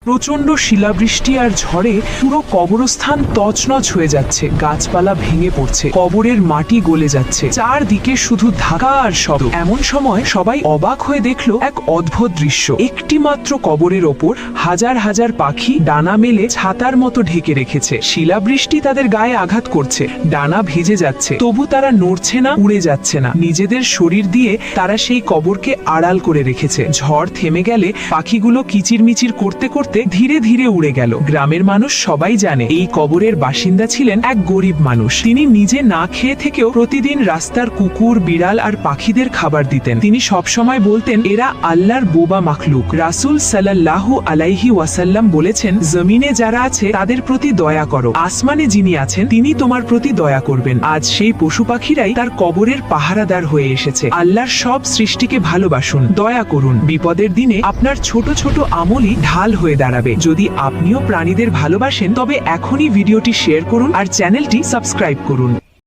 প্রচন্ড শিলাবৃষ্টি আর ঝড়ে পুরো কবরস্থান তছনছ হয়ে যাচ্ছে, গাছপালা ভেঙে পড়ছে, কবরের মাটি গলে যাচ্ছে, চারদিকে শুধু ধাক্কা আর শব্দ। এমন সময় সবাই অবাক হয়ে দেখলো এক অদ্ভুত দৃশ্য। একটি মাত্র কবরের ওপর হাজার হাজার পাখি ডানা মেলে ছাতার মতো ঢেকে রেখেছে। শিলাবৃষ্টি তাদের গায়ে আঘাত করছে, ডানা ভিজে যাচ্ছে, তবু তারা নড়ছে না, উড়ে যাচ্ছে না। নিজেদের শরীর দিয়ে তারা সেই কবরকে আড়াল করে রেখেছে। ঝড় থেমে গেলে পাখিগুলো কিচিরমিচির করতে করতে ধীরে ধীরে উড়ে গেল। গ্রামের মানুষ সবাই জানে এই কবরের বাসিন্দা ছিলেন এক গরিব মানুষ। তিনি নিজে না খেয়ে থেকেও প্রতিদিন রাস্তার কুকুর, বিড়াল আর পাখিদের খাবার দিতেন। তিনি সবসময় বলতেন, এরা আল্লাহর বোবা মাখলুক। রাসূল সাল্লাল্লাহু আলাইহি ওয়াসাল্লাম বলেছেন, জমিনে যারা আছে তাদের প্রতি দয়া করো, আসমানে যিনি আছেন তিনি তোমার প্রতি দয়া করবেন। আজ সেই পশু পাখিরাই তার কবরের পাহারাদার হয়ে এসেছে। আল্লাহর সব সৃষ্টিকে ভালোবাসুন, দয়া করুন। বিপদের দিনে আপনার ছোট ছোট আমলই ঢাল হয়ে দাঁড়াবে। যদি আপনিও প্রাণীদের ভালোবাসেন তবে এখনই ভিডিওটি শেয়ার করুন আর চ্যানেলটি সাবস্ক্রাইব করুন।